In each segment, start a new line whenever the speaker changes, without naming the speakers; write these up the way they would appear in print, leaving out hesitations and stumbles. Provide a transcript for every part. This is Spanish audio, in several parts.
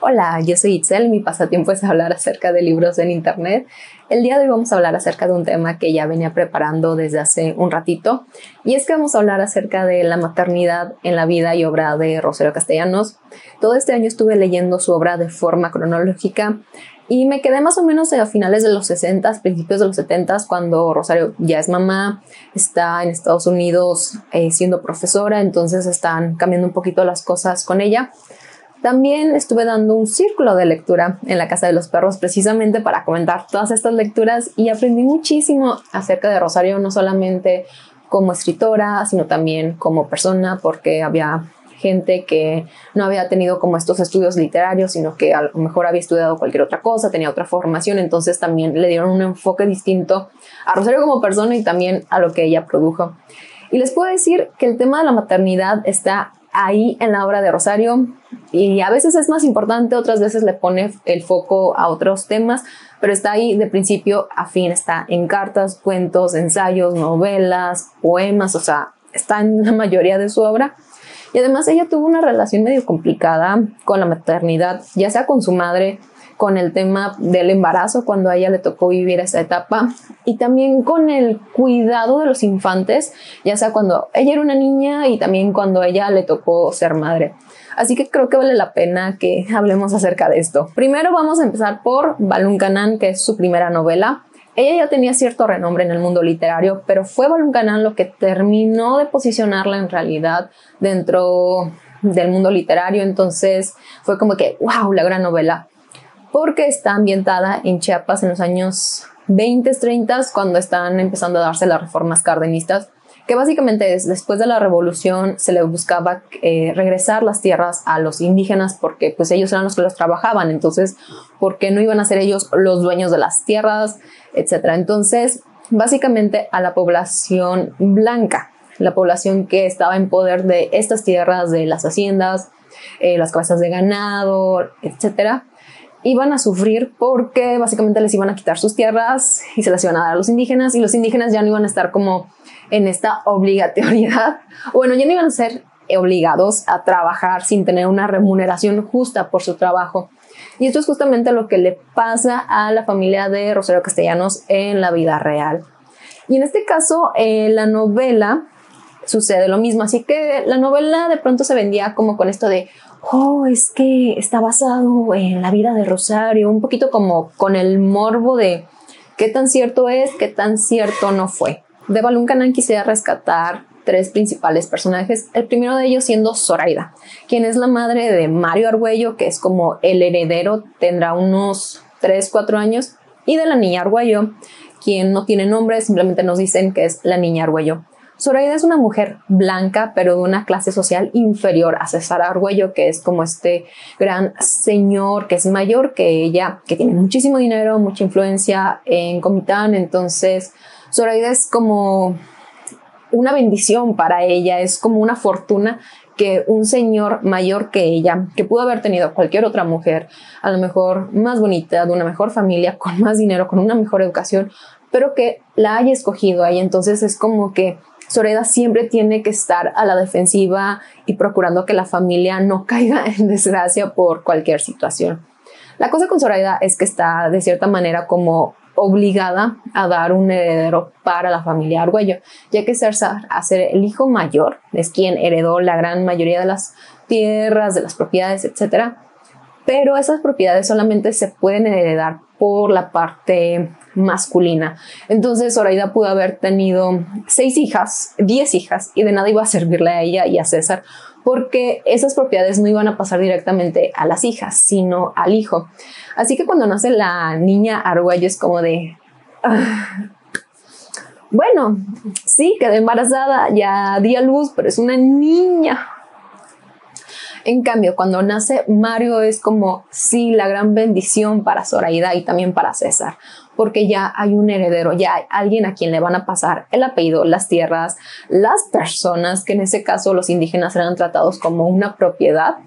Hola, yo soy Itzel y mi pasatiempo es hablar acerca de libros en internet. El día de hoy vamos a hablar acerca de un tema que ya venía preparando desde hace un ratito, y es que vamos a hablar acerca de la maternidad en la vida y obra de Rosario Castellanos. Todo este año estuve leyendo su obra de forma cronológica y me quedé más o menos a finales de los 60, principios de los 70, cuando Rosario ya es mamá, está en Estados Unidos siendo profesora, entonces están cambiando un poquito las cosas con ella. También estuve dando un círculo de lectura en la Casa de los Perros precisamente para comentar todas estas lecturas y aprendí muchísimo acerca de Rosario, no solamente como escritora, sino también como persona, porque había gente que no había tenido como estos estudios literarios, sino que a lo mejor había estudiado cualquier otra cosa, tenía otra formación, entonces también le dieron un enfoque distinto a Rosario como persona y también a lo que ella produjo. Y les puedo decir que el tema de la maternidad está ahí en la obra de Rosario y a veces es más importante, otras veces le pone el foco a otros temas, pero está ahí de principio a fin, está en cartas, cuentos, ensayos, novelas, poemas, o sea, está en la mayoría de su obra. Y además ella tuvo una relación medio complicada con la maternidad, ya sea con su madre, con el tema del embarazo cuando a ella le tocó vivir esa etapa, y también con el cuidado de los infantes, ya sea cuando ella era una niña y también cuando a ella le tocó ser madre. Así que creo que vale la pena que hablemos acerca de esto. Primero vamos a empezar por Balún Canán, que es su primera novela. Ella ya tenía cierto renombre en el mundo literario, pero fue Balún Canán lo que terminó de posicionarla en realidad dentro del mundo literario. Entonces fue como que, wow, la gran novela, porque está ambientada en Chiapas en los años 20, 30, cuando están empezando a darse las reformas cardenistas, que básicamente es después de la revolución se le buscaba regresar las tierras a los indígenas, porque pues ellos eran los que los trabajaban, entonces ¿por qué no iban a ser ellos los dueños de las tierras, etcétera? Entonces básicamente a la población blanca, la población que estaba en poder de estas tierras, de las haciendas, las cabezas de ganado, etcétera, iban a sufrir porque básicamente les iban a quitar sus tierras y se las iban a dar a los indígenas, y los indígenas ya no iban a estar como en esta obligatoriedad, bueno, ya no iban a ser obligados a trabajar sin tener una remuneración justa por su trabajo. Y esto es justamente lo que le pasa a la familia de Rosario Castellanos en la vida real. Y en este caso, la novela sucede lo mismo, así que la novela de pronto se vendía como con esto de oh, es que está basado en la vida de Rosario, un poquito como con el morbo de qué tan cierto es, qué tan cierto no fue. De Balún Canán quisiera rescatar tres principales personajes, el primero de ellos siendo Zoraida, quien es la madre de Mario Argüello, que es como el heredero, tendrá unos 3, 4 años, y de la niña Argüello, quien no tiene nombre, simplemente nos dicen que es la niña Argüello. Zoraida es una mujer blanca, pero de una clase social inferior a César Argüello, que es como este gran señor que es mayor que ella, que tiene muchísimo dinero, mucha influencia en Comitán. Entonces Zoraida es como una bendición para ella, es como una fortuna que un señor mayor que ella, que pudo haber tenido cualquier otra mujer, a lo mejor más bonita, de una mejor familia, con más dinero, con una mejor educación, pero que la haya escogido ahí. Entonces es como que Zoraida siempre tiene que estar a la defensiva y procurando que la familia no caiga en desgracia por cualquier situación. La cosa con Zoraida es que está de cierta manera como obligada a dar un heredero para la familia Argüello, ya que César, a ser el hijo mayor, es quien heredó la gran mayoría de las tierras, de las propiedades, etcétera. Pero esas propiedades solamente se pueden heredar por la parte masculina. Entonces Zoraida pudo haber tenido 6 hijas, 10 hijas, y de nada iba a servirle a ella y a César, porque esas propiedades no iban a pasar directamente a las hijas, sino al hijo. Así que cuando nace la niña Argüello es como de bueno, sí, quedé embarazada, ya di a luz, pero es una niña. En cambio, cuando nace Mario es como, sí, la gran bendición para Zoraida y también para César, porque ya hay un heredero, ya hay alguien a quien le van a pasar el apellido, las tierras, las personas, que en ese caso los indígenas eran tratados como una propiedad.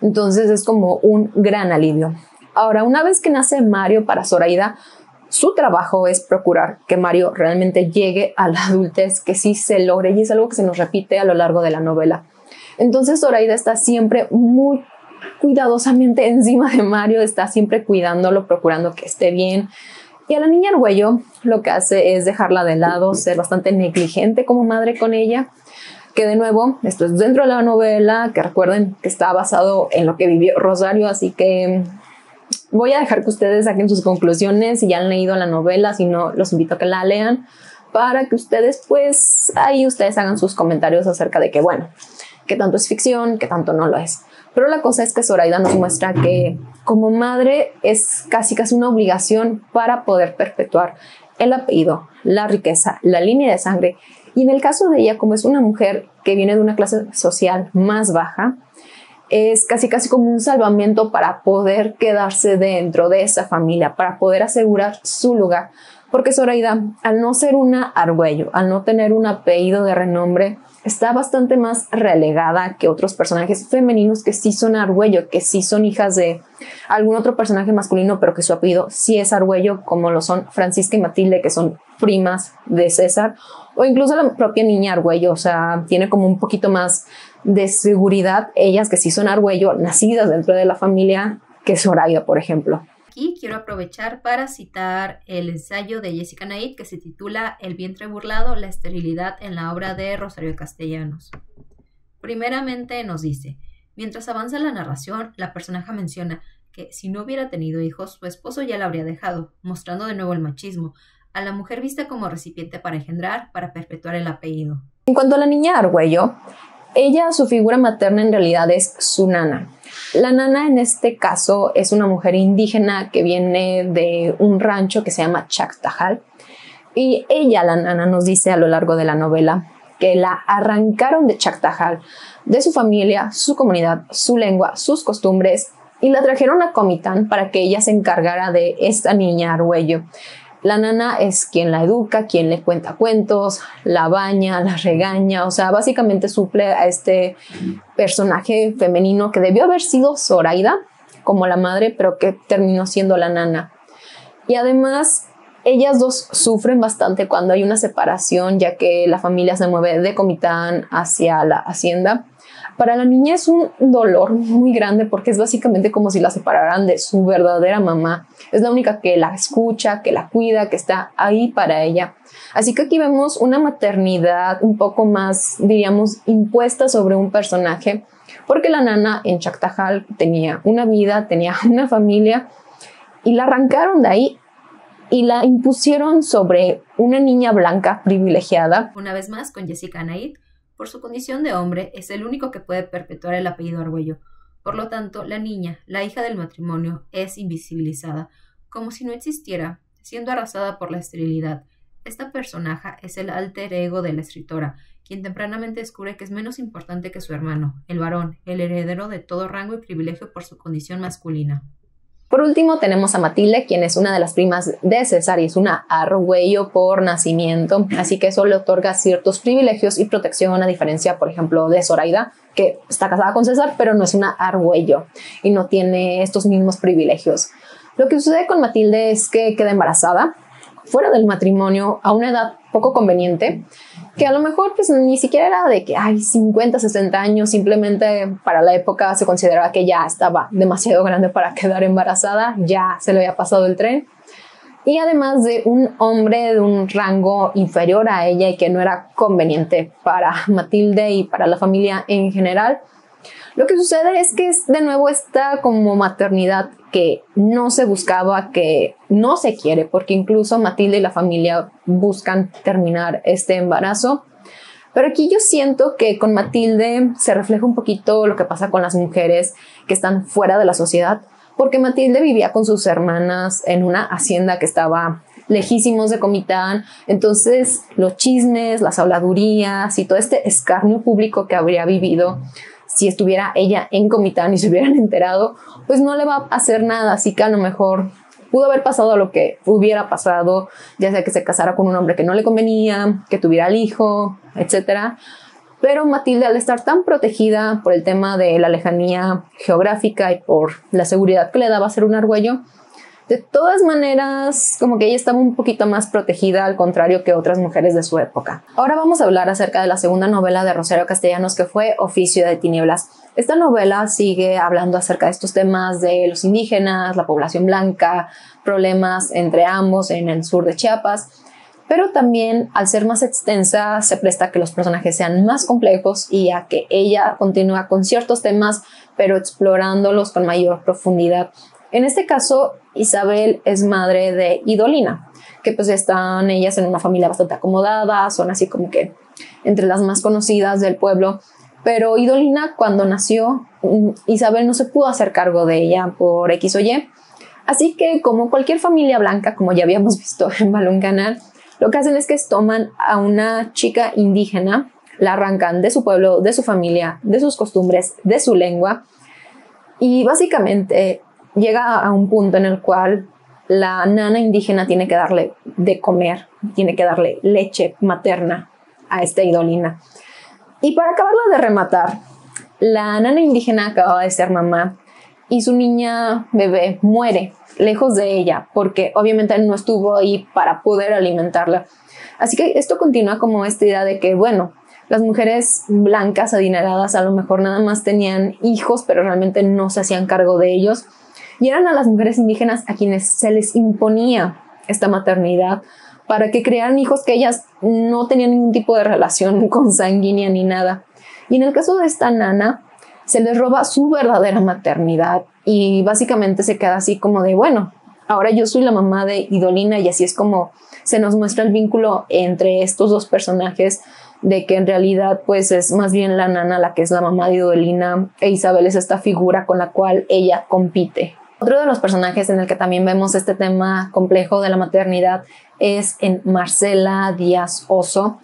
Entonces es como un gran alivio. Ahora, una vez que nace Mario, para Zoraida, su trabajo es procurar que Mario realmente llegue a la adultez, que sí se logre, y es algo que se nos repite a lo largo de la novela. Entonces Zoraida está siempre muy cuidadosamente encima de Mario, está siempre cuidándolo, procurando que esté bien. Y a la niña Argüello lo que hace es dejarla de lado, ser bastante negligente como madre con ella, que de nuevo, esto es dentro de la novela, que recuerden que está basado en lo que vivió Rosario, así que voy a dejar que ustedes saquen sus conclusiones si ya han leído la novela, si no, los invito a que la lean, para que ustedes, pues, ahí ustedes hagan sus comentarios acerca de que, bueno, qué tanto es ficción, qué tanto no lo es. Pero la cosa es que Zoraida nos muestra que como madre es casi una obligación para poder perpetuar el apellido, la riqueza, la línea de sangre. Y en el caso de ella, como es una mujer que viene de una clase social más baja, es casi como un salvamento para poder quedarse dentro de esa familia, para poder asegurar su lugar. Porque Zoraida, al no ser una Argüello, al no tener un apellido de renombre, está bastante más relegada que otros personajes femeninos que sí son Argüello, que sí son hijas de algún otro personaje masculino, pero que su apellido sí es Argüello, como lo son Francisca y Matilde, que son primas de César, o incluso la propia niña Argüello, o sea, tiene como un poquito más de seguridad ellas que sí son Argüello, nacidas dentro de la familia, que Zoraida, por ejemplo.
Aquí quiero aprovechar para citar el ensayo de Jessica Naid que se titula El vientre burlado, la esterilidad en la obra de Rosario Castellanos. Primeramente nos dice, mientras avanza la narración, la personaje menciona que si no hubiera tenido hijos, su esposo ya la habría dejado, mostrando de nuevo el machismo, a la mujer vista como recipiente para engendrar, para perpetuar el apellido.
En cuanto a la niña Argüello, ella, su figura materna en realidad es su nana. La nana en este caso es una mujer indígena que viene de un rancho que se llama Chactajal. Y ella, la nana, nos dice a lo largo de la novela que la arrancaron de Chactajal, de su familia, su comunidad, su lengua, sus costumbres, y la trajeron a Comitán para que ella se encargara de esta niña Argüello. La nana es quien la educa, quien le cuenta cuentos, la baña, la regaña, o sea, básicamente suple a este personaje femenino que debió haber sido Zoraida como la madre, pero que terminó siendo la nana. Y además, ellas dos sufren bastante cuando hay una separación, ya que la familia se mueve de Comitán hacia la hacienda. Para la niña es un dolor muy grande porque es básicamente como si la separaran de su verdadera mamá. Es la única que la escucha, que la cuida, que está ahí para ella. Así que aquí vemos una maternidad un poco más, diríamos, impuesta sobre un personaje, porque la nana en Chactajal tenía una vida, tenía una familia y la arrancaron de ahí y la impusieron sobre una niña blanca privilegiada.
Una vez más con Jessica Naid, por su condición de hombre, es el único que puede perpetuar el apellido Argüello. Por lo tanto, la niña, la hija del matrimonio, es invisibilizada, como si no existiera, siendo arrasada por la esterilidad. Esta personaje es el alter ego de la escritora, quien tempranamente descubre que es menos importante que su hermano, el varón, el heredero de todo rango y privilegio por su condición masculina.
Por último tenemos a Matilde, quien es una de las primas de César y es una Argüello por nacimiento, así que eso le otorga ciertos privilegios y protección a diferencia, por ejemplo, de Zoraida, que está casada con César, pero no es una Argüello y no tiene estos mismos privilegios. Lo que sucede con Matilde es que queda embarazada fuera del matrimonio a una edad poco conveniente, que a lo mejor pues ni siquiera era de que hay 50, 60 años, simplemente para la época se consideraba que ya estaba demasiado grande para quedar embarazada, ya se le había pasado el tren. Y además de un hombre de un rango inferior a ella y que no era conveniente para Matilde y para la familia en general. Lo que sucede es que es de nuevo esta como maternidad que no se buscaba, que no se quiere, porque incluso Matilde y la familia buscan terminar este embarazo. Pero aquí yo siento que con Matilde se refleja un poquito lo que pasa con las mujeres que están fuera de la sociedad, porque Matilde vivía con sus hermanas en una hacienda que estaba lejísimos de Comitán, entonces los chismes, las habladurías y todo este escarnio público que habría vivido si estuviera ella en Comitán y se hubieran enterado, pues no le va a hacer nada, así que a lo mejor pudo haber pasado lo que hubiera pasado, ya sea que se casara con un hombre que no le convenía, que tuviera el hijo, etc. Pero Matilde, al estar tan protegida por el tema de la lejanía geográfica y por la seguridad que le daba ser un Argüello, de todas maneras, como que ella estaba un poquito más protegida, al contrario que otras mujeres de su época. Ahora vamos a hablar acerca de la segunda novela de Rosario Castellanos, que fue Oficio de Tinieblas. Esta novela sigue hablando acerca de estos temas de los indígenas, la población blanca, problemas entre ambos en el sur de Chiapas, pero también al ser más extensa se presta a que los personajes sean más complejos y a que ella continúa con ciertos temas pero explorándolos con mayor profundidad. En este caso, Isabel es madre de Idolina, que pues están ellas en una familia bastante acomodada, son así como que entre las más conocidas del pueblo, pero Idolina cuando nació, Isabel no se pudo hacer cargo de ella por X o Y, así que como cualquier familia blanca, como ya habíamos visto en Balloon Canal, lo que hacen es que toman a una chica indígena, la arrancan de su pueblo, de su familia, de sus costumbres, de su lengua, y básicamente llega a un punto en el cual la nana indígena tiene que darle de comer, tiene que darle leche materna a esta Idolina. Y para acabarla de rematar, la nana indígena acababa de ser mamá y su niña bebé muere lejos de ella porque obviamente no estuvo ahí para poder alimentarla. Así que esto continúa como esta idea de que, bueno, las mujeres blancas adineradas a lo mejor nada más tenían hijos, pero realmente no se hacían cargo de ellos. Y eran a las mujeres indígenas a quienes se les imponía esta maternidad para que crearan hijos que ellas no tenían ningún tipo de relación consanguínea ni nada. Y en el caso de esta nana, se les roba su verdadera maternidad y básicamente se queda así como de, bueno, ahora yo soy la mamá de Idolina, y así es como se nos muestra el vínculo entre estos dos personajes, de que en realidad pues es más bien la nana la que es la mamá de Idolina e Isabel es esta figura con la cual ella compite. Otro de los personajes en el que también vemos este tema complejo de la maternidad es en Marcela Díaz Oso.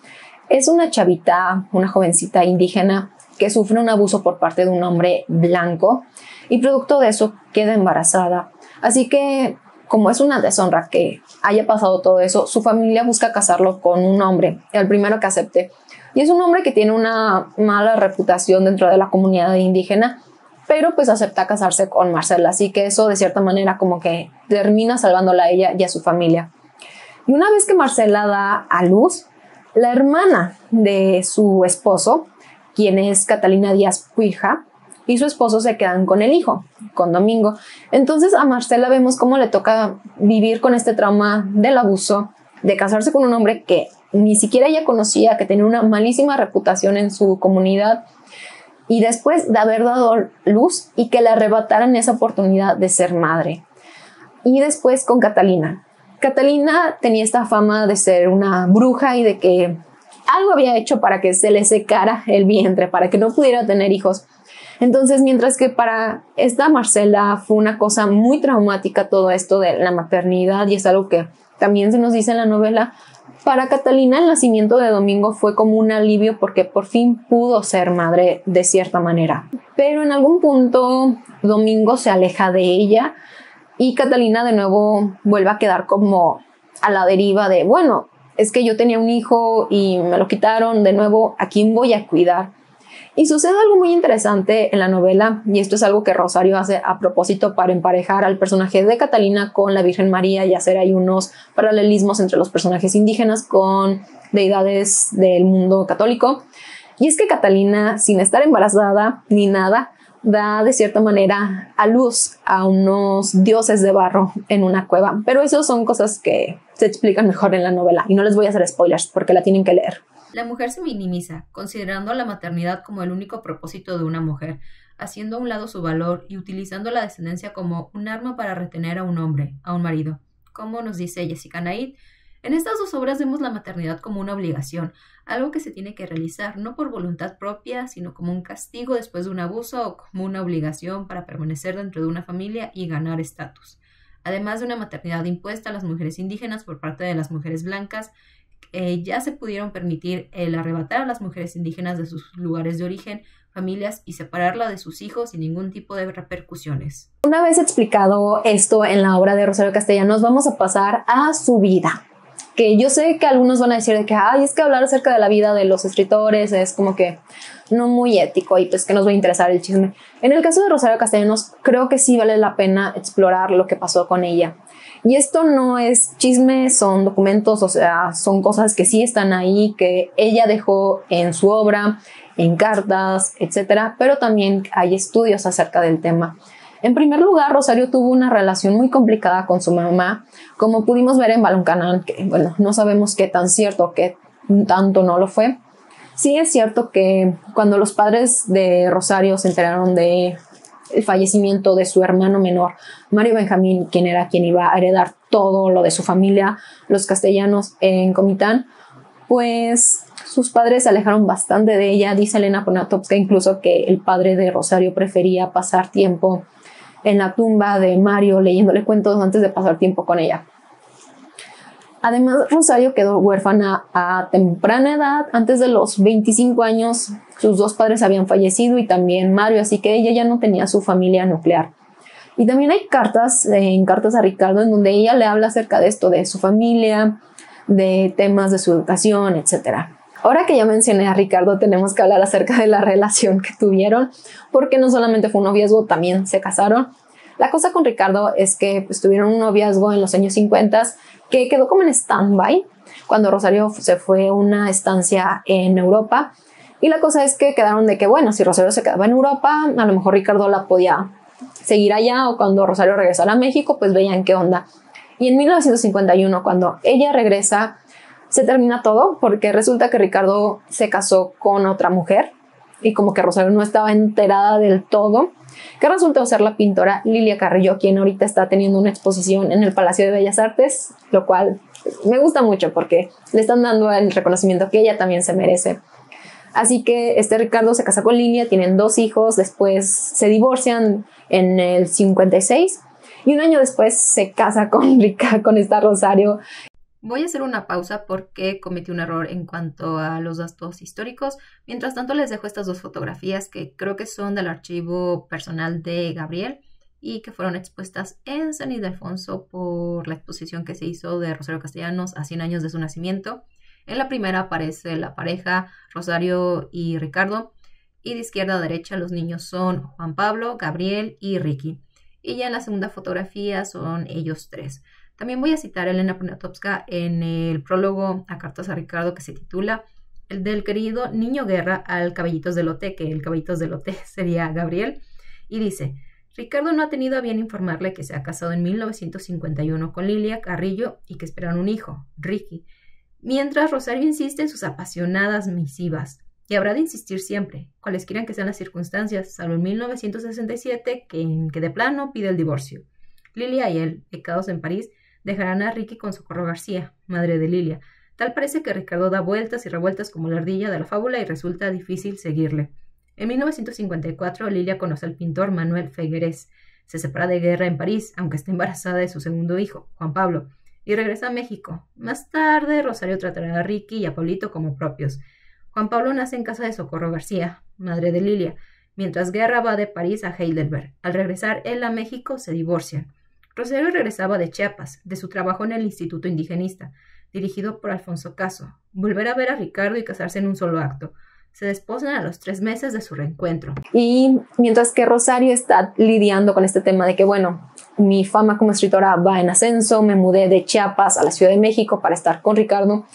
Es una chavita, una jovencita indígena que sufre un abuso por parte de un hombre blanco y producto de eso queda embarazada. Así que, como es una deshonra que haya pasado todo eso, su familia busca casarlo con un hombre, el primero que acepte. Y es un hombre que tiene una mala reputación dentro de la comunidad indígena, pero pues acepta casarse con Marcela, así que eso de cierta manera como que termina salvándola a ella y a su familia. Y una vez que Marcela da a luz, la hermana de su esposo, quien es Catalina Díaz Puija, y su esposo se quedan con el hijo, con Domingo. Entonces a Marcela vemos cómo le toca vivir con este trauma del abuso, de casarse con un hombre que ni siquiera ella conocía, que tenía una malísima reputación en su comunidad, y después de haber dado luz y que le arrebataran esa oportunidad de ser madre. Y después con Catalina. Catalina tenía esta fama de ser una bruja y de que algo había hecho para que se le secara el vientre, para que no pudiera tener hijos. Entonces, mientras que para esta Marcela fue una cosa muy traumática todo esto de la maternidad, y es algo que también se nos dice en la novela, para Catalina el nacimiento de Domingo fue como un alivio porque por fin pudo ser madre de cierta manera. Pero en algún punto Domingo se aleja de ella y Catalina de nuevo vuelve a quedar como a la deriva de, bueno, es que yo tenía un hijo y me lo quitaron, de nuevo, ¿a quién voy a cuidar? Y sucede algo muy interesante en la novela, y esto es algo que Rosario hace a propósito para emparejar al personaje de Catalina con la Virgen María y hacer ahí unos paralelismos entre los personajes indígenas con deidades del mundo católico. Y es que Catalina, sin estar embarazada ni nada, da de cierta manera a luz a unos dioses de barro en una cueva. Pero eso son cosas que se explican mejor en la novela y no les voy a hacer spoilers porque la tienen que leer.
La mujer se minimiza, considerando la maternidad como el único propósito de una mujer, haciendo a un lado su valor y utilizando la descendencia como un arma para retener a un hombre, a un marido. Como nos dice Jessica Naid, en estas dos obras vemos la maternidad como una obligación, algo que se tiene que realizar no por voluntad propia, sino como un castigo después de un abuso o como una obligación para permanecer dentro de una familia y ganar estatus. Además de una maternidad impuesta a las mujeres indígenas por parte de las mujeres blancas, ya se pudieron permitir el arrebatar a las mujeres indígenas de sus lugares de origen, familias y separarla de sus hijos sin ningún tipo de repercusiones.
Una vez explicado esto en la obra de Rosario Castellanos, vamos a pasar a su vida. que yo sé que algunos van a decir de que, ay, es que hablar acerca de la vida de los escritores es como que no muy ético y pues que nos va a interesar el chisme. En el caso de Rosario Castellanos, creo que sí vale la pena explorar lo que pasó con ella. Y esto no es chisme, son documentos, o sea, son cosas que sí están ahí, que ella dejó en su obra, en cartas, etcétera, pero también hay estudios acerca del tema. En primer lugar, Rosario tuvo una relación muy complicada con su mamá, como pudimos ver en Baloncanán, que bueno, no sabemos qué tan cierto, qué tanto no lo fue. Sí es cierto que cuando los padres de Rosario se enteraron de el fallecimiento de su hermano menor, Mario Benjamín, quien iba a heredar todo lo de su familia, los Castellanos en Comitán, pues sus padres se alejaron bastante de ella. Dice Elena Poniatowska incluso que el padre de Rosario prefería pasar tiempo en la tumba de Mario leyéndole cuentos antes de pasar tiempo con ella. Además, Rosario quedó huérfana a temprana edad. Antes de los 25 años, sus dos padres habían fallecido y también Mario, así que ella ya no tenía su familia nuclear. Y también hay cartas, en Cartas a Ricardo, en donde ella le habla acerca de esto, de su familia, de temas de su educación, etc. Ahora que ya mencioné a Ricardo, tenemos que hablar acerca de la relación que tuvieron, porque no solamente fue un noviazgo, también se casaron. La cosa con Ricardo es que pues, tuvieron un noviazgo en los años 50 que quedó como en stand-by cuando Rosario se fue a una estancia en Europa. Y la cosa es que quedaron de que, bueno, si Rosario se quedaba en Europa, a lo mejor Ricardo la podía seguir allá, o cuando Rosario regresara a México, pues veían qué onda. Y en 1951, cuando ella regresa, se termina todo porque resulta que Ricardo se casó con otra mujer y como que Rosario no estaba enterada del todo, que resultó ser la pintora Lilia Carrillo, quien ahorita está teniendo una exposición en el Palacio de Bellas Artes, lo cual me gusta mucho porque le están dando el reconocimiento que ella también se merece. Así que Ricardo se casa con Lilia, tienen 2 hijos, después se divorcian en el 56 y un año después se casa con esta Rosario.
Voy a hacer una pausa porque cometí un error en cuanto a los datos históricos. Mientras tanto, les dejo estas 2 fotografías que creo que son del archivo personal de Gabriel y que fueron expuestas en San Ildefonso por la exposición que se hizo de Rosario Castellanos a 100 años de su nacimiento. En la primera aparece la pareja Rosario y Ricardo y de izquierda a derecha los niños son Juan Pablo, Gabriel y Ricky. Y ya en la segunda fotografía son ellos 3. También voy a citar a Elena Poniatowska en el prólogo a Cartas a Ricardo que se titula El del querido niño guerra al Caballitos de Lote, que el Caballitos de Lote sería Gabriel, y dice: Ricardo no ha tenido a bien informarle que se ha casado en 1951 con Lilia Carrillo y que esperan un hijo, Ricky, mientras Rosario insiste en sus apasionadas misivas, y habrá de insistir siempre, cualesquiera que sean las circunstancias, salvo en 1967, que de plano pide el divorcio. Lilia y él, becados en París, dejarán a Ricky con Socorro García, madre de Lilia. Tal parece que Ricardo da vueltas y revueltas como la ardilla de la fábula y resulta difícil seguirle. En 1954, Lilia conoce al pintor Manuel Figueres. Se separa de guerra en París, aunque está embarazada de su segundo hijo, Juan Pablo, y regresa a México. Más tarde, Rosario tratará a Ricky y a Pablito como propios. Juan Pablo nace en casa de Socorro García, madre de Lilia, mientras Guerra va de París a Heidelberg. Al regresar él a México, se divorcian. Rosario regresaba de Chiapas, de su trabajo en el Instituto Indigenista, dirigido por Alfonso Caso. Volver a ver a Ricardo y casarse en un solo acto. Se desposan a los 3 meses de su reencuentro.
Y mientras que Rosario está lidiando con este tema de que, bueno, mi fama como escritora va en ascenso, me mudé de Chiapas a la Ciudad de México para estar con Ricardo,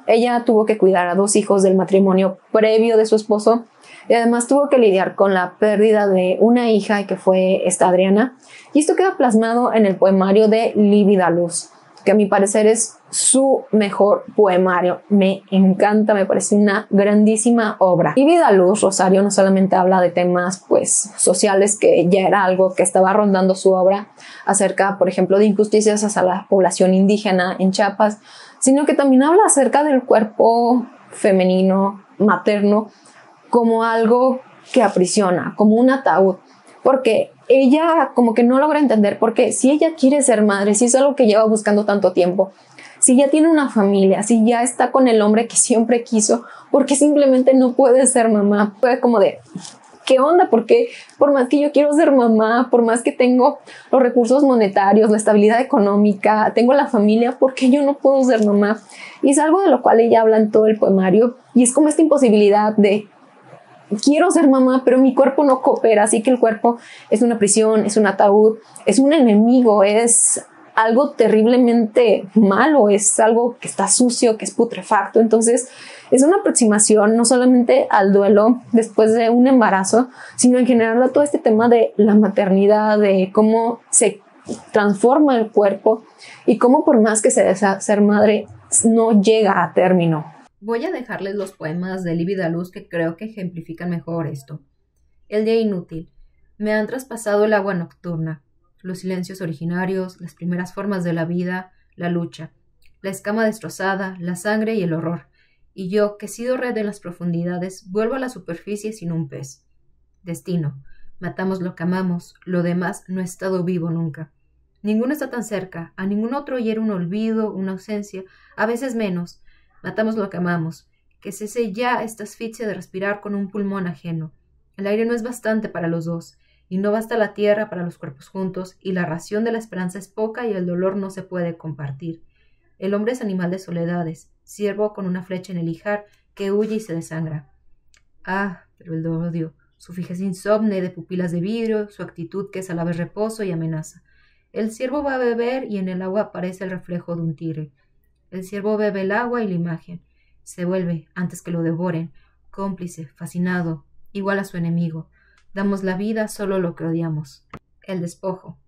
ella tuvo que cuidar a 2 hijos del matrimonio previo de su esposo y además tuvo que lidiar con la pérdida de una hija que fue esta Adriana. Y esto queda plasmado en el poemario de Lívida Luz, que a mi parecer es su mejor poemario. Me encanta, me parece una grandísima obra. Lívida Luz, Rosario no solamente habla de temas pues sociales, que ya era algo que estaba rondando su obra, acerca, por ejemplo, de injusticias hacia la población indígena en Chiapas, sino que también habla acerca del cuerpo femenino, materno, como algo que aprisiona, como un ataúd, porque ella como que no logra entender, porque si ella quiere ser madre, si es algo que lleva buscando tanto tiempo, si ya tiene una familia, si ya está con el hombre que siempre quiso, porque simplemente no puede ser mamá. Fue como de, ¿qué onda? Porque por más que yo quiero ser mamá, por más que tengo los recursos monetarios, la estabilidad económica, tengo la familia, ¿por qué yo no puedo ser mamá? Y es algo de lo cual ella habla en todo el poemario, y es como esta imposibilidad de quiero ser mamá, pero mi cuerpo no coopera, así que el cuerpo es una prisión, es un ataúd, es un enemigo, es algo terriblemente malo, es algo que está sucio, que es putrefacto. Entonces es una aproximación no solamente al duelo después de un embarazo, sino en general a todo este tema de la maternidad, de cómo se transforma el cuerpo y cómo por más que se desea ser madre no llega a término.
Voy a dejarles los poemas de Lívida Luz que creo que ejemplifican mejor esto. El día inútil. Me han traspasado el agua nocturna, los silencios originarios, las primeras formas de la vida, la lucha, la escama destrozada, la sangre y el horror. Y yo, que he sido red en las profundidades, vuelvo a la superficie sin un pez. Destino. Matamos lo que amamos, lo demás no ha estado vivo nunca. Ninguno está tan cerca, a ningún otro hiere un olvido, una ausencia, a veces menos. Matamos lo que amamos. Que cese ya esta asfixia de respirar con un pulmón ajeno. El aire no es bastante para los dos, y no basta la tierra para los cuerpos juntos, y la ración de la esperanza es poca y el dolor no se puede compartir. El hombre es animal de soledades, ciervo con una flecha en el ijar que huye y se desangra. Ah, pero el odio, su fijez insomne de pupilas de vidrio, su actitud que es a la vez reposo y amenaza. El ciervo va a beber y en el agua aparece el reflejo de un tigre. El ciervo bebe el agua y la imagen. Se vuelve, antes que lo devoren, cómplice, fascinado, igual a su enemigo. Damos la vida solo lo que odiamos. El despojo.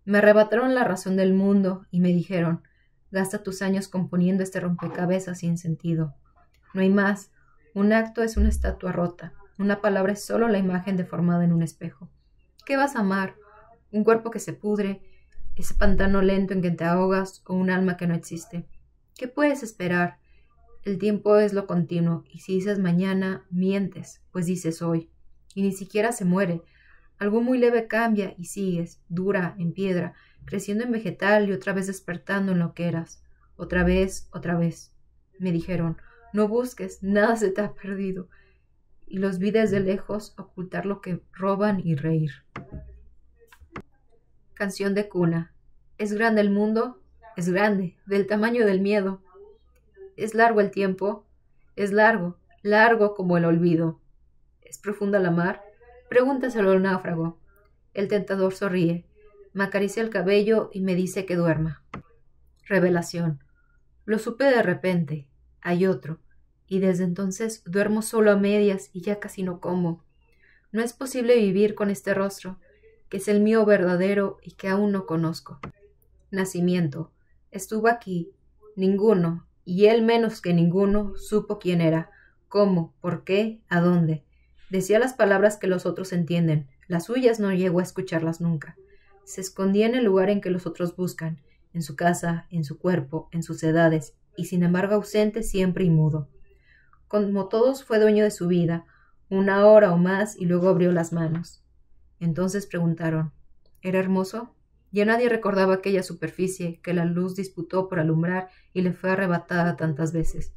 Me arrebataron la razón del mundo y me dijeron, gasta tus años componiendo este rompecabezas sin sentido. No hay más. Un acto es una estatua rota. Una palabra es solo la imagen deformada en un espejo. ¿Qué vas a amar? ¿Un cuerpo que se pudre? ¿Ese pantano lento en que te ahogas? ¿O un alma que no existe? ¿Qué puedes esperar? El tiempo es lo continuo, y si dices mañana, mientes, pues dices hoy. Y ni siquiera se muere. Algo muy leve cambia y sigues, dura, en piedra, creciendo en vegetal y otra vez despertando en lo que eras. Otra vez, otra vez. Me dijeron, no busques, nada se te ha perdido. Y los vi desde lejos ocultar lo que roban y reír. Canción de cuna. ¿Es grande el mundo? Es grande, del tamaño del miedo. ¿Es largo el tiempo? Es largo, largo como el olvido. ¿Es profunda la mar? Pregúntaselo al náufrago. El tentador sonríe, me acaricia el cabello y me dice que duerma. Revelación. Lo supe de repente. Hay otro. Y desde entonces duermo solo a medias y ya casi no como. No es posible vivir con este rostro, que es el mío verdadero y que aún no conozco. Nacimiento. Estuvo aquí. Ninguno, y él menos que ninguno, supo quién era, cómo, por qué, a dónde. Decía las palabras que los otros entienden, las suyas no llegó a escucharlas nunca. Se escondía en el lugar en que los otros buscan, en su casa, en su cuerpo, en sus edades, y sin embargo ausente siempre y mudo. Como todos fue dueño de su vida, una hora o más, y luego abrió las manos. Entonces preguntaron, ¿era hermoso? Ya nadie recordaba aquella superficie que la luz disputó por alumbrar y le fue arrebatada tantas veces.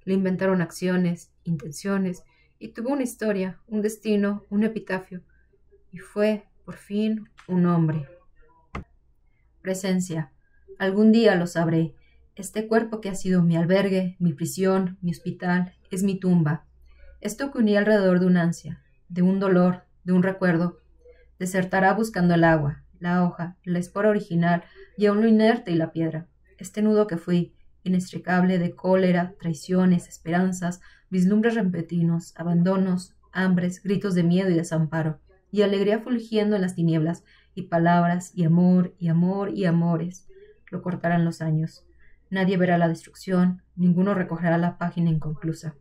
Le inventaron acciones, intenciones, y tuvo una historia, un destino, un epitafio. Y fue, por fin, un hombre. Presencia. Algún día lo sabré. Este cuerpo que ha sido mi albergue, mi prisión, mi hospital, es mi tumba. Esto que unía alrededor de una ansia, de un dolor, de un recuerdo, desertará buscando el agua, la hoja, la espora original y aún lo inerte y la piedra. Este nudo que fui, inextricable de cólera, traiciones, esperanzas, vislumbres repentinos, abandonos, hambres, gritos de miedo y desamparo, y alegría fulgiendo en las tinieblas, y palabras, y amor, y amor, y amores. Lo cortarán los años. Nadie verá la destrucción, ninguno recogerá la página inconclusa.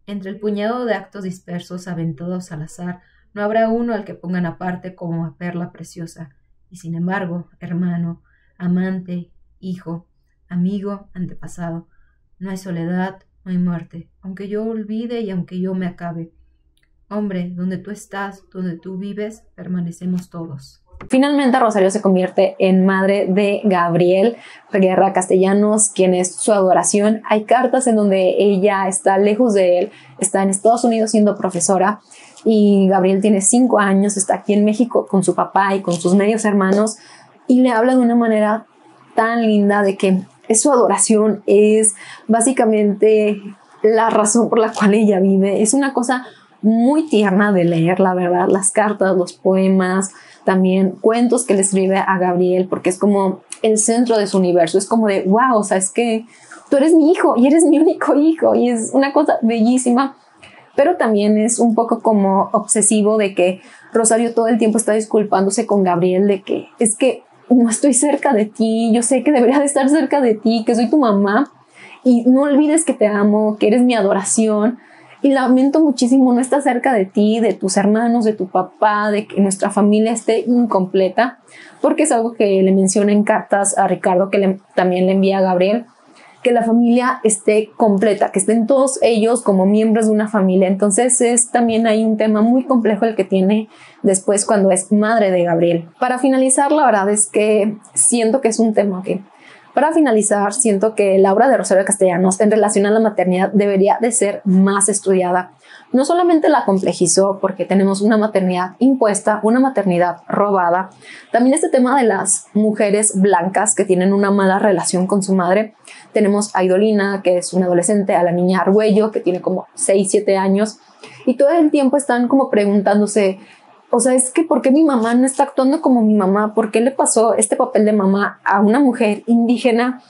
Entre el puñado de actos dispersos aventados al azar, no habrá uno al que pongan aparte como a perla preciosa. Y sin embargo, hermano, amante, hijo, amigo, antepasado, no hay soledad, no hay muerte, aunque yo olvide y aunque yo me acabe. Hombre, donde tú estás, donde tú vives, permanecemos todos.
Finalmente, Rosario se convierte en madre de Gabriel Guerra Castellanos, quien es su adoración. Hay cartas en donde ella está lejos de él, está en Estados Unidos siendo profesora, y Gabriel tiene 5 años, está aquí en México con su papá y con sus medios hermanos, y le habla de una manera tan linda de que es su adoración, es básicamente la razón por la cual ella vive. Es una cosa muy tierna de leer, la verdad, las cartas, los poemas, también cuentos que le escribe a Gabriel, porque es como el centro de su universo. Es como de, wow, o sea, es que tú eres mi hijo y eres mi único hijo, y es una cosa bellísima. Pero también es un poco como obsesivo de que Rosario todo el tiempo está disculpándose con Gabriel de que es que no estoy cerca de ti, yo sé que debería de estar cerca de ti, que soy tu mamá, y no olvides que te amo, que eres mi adoración, y lamento muchísimo no estar cerca de ti, de tus hermanos, de tu papá, de que nuestra familia esté incompleta, porque es algo que le menciona en cartas a Ricardo, que también le envía a Gabriel, que la familia esté completa, que estén todos ellos como miembros de una familia. Entonces es también hay un tema muy complejo el que tiene después cuando es madre de Gabriel. Para finalizar, la verdad es que siento que es un tema que, para finalizar, siento que la obra de Rosario Castellanos en relación a la maternidad debería de ser más estudiada. No solamente la complejizó porque tenemos una maternidad impuesta, una maternidad robada, también este tema de las mujeres blancas que tienen una mala relación con su madre. Tenemos a Idolina, que es una adolescente, a la niña Argüello, que tiene como 6, 7 años, y todo el tiempo están como preguntándose, o sea, es que ¿por qué mi mamá no está actuando como mi mamá? ¿Por qué le pasó este papel de mamá a una mujer indígena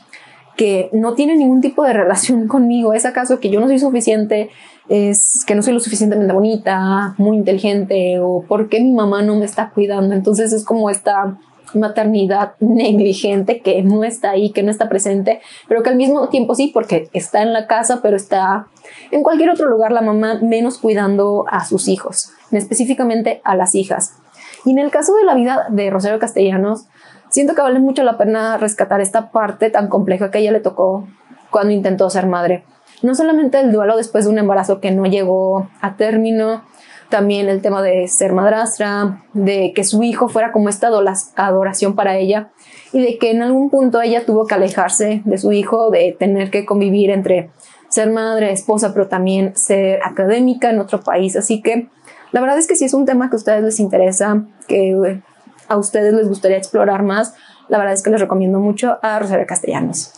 que no tiene ningún tipo de relación conmigo? ¿Es acaso que yo no soy suficiente? ¿Es que no soy lo suficientemente bonita, muy inteligente? ¿O por qué mi mamá no me está cuidando? Entonces es como esta maternidad negligente que no está ahí, que no está presente, pero que al mismo tiempo sí, porque está en la casa, pero está en cualquier otro lugar la mamá, menos cuidando a sus hijos, específicamente a las hijas. Y en el caso de la vida de Rosario Castellanos, siento que vale mucho la pena rescatar esta parte tan compleja que a ella le tocó cuando intentó ser madre. No solamente el duelo después de un embarazo que no llegó a término, también el tema de ser madrastra, de que su hijo fuera como esta adoración para ella, y de que en algún punto ella tuvo que alejarse de su hijo, de tener que convivir entre ser madre, esposa, pero también ser académica en otro país. Así que la verdad es que si es un tema que a ustedes les interesa, que a ustedes les gustaría explorar más, la verdad es que les recomiendo mucho a Rosario Castellanos.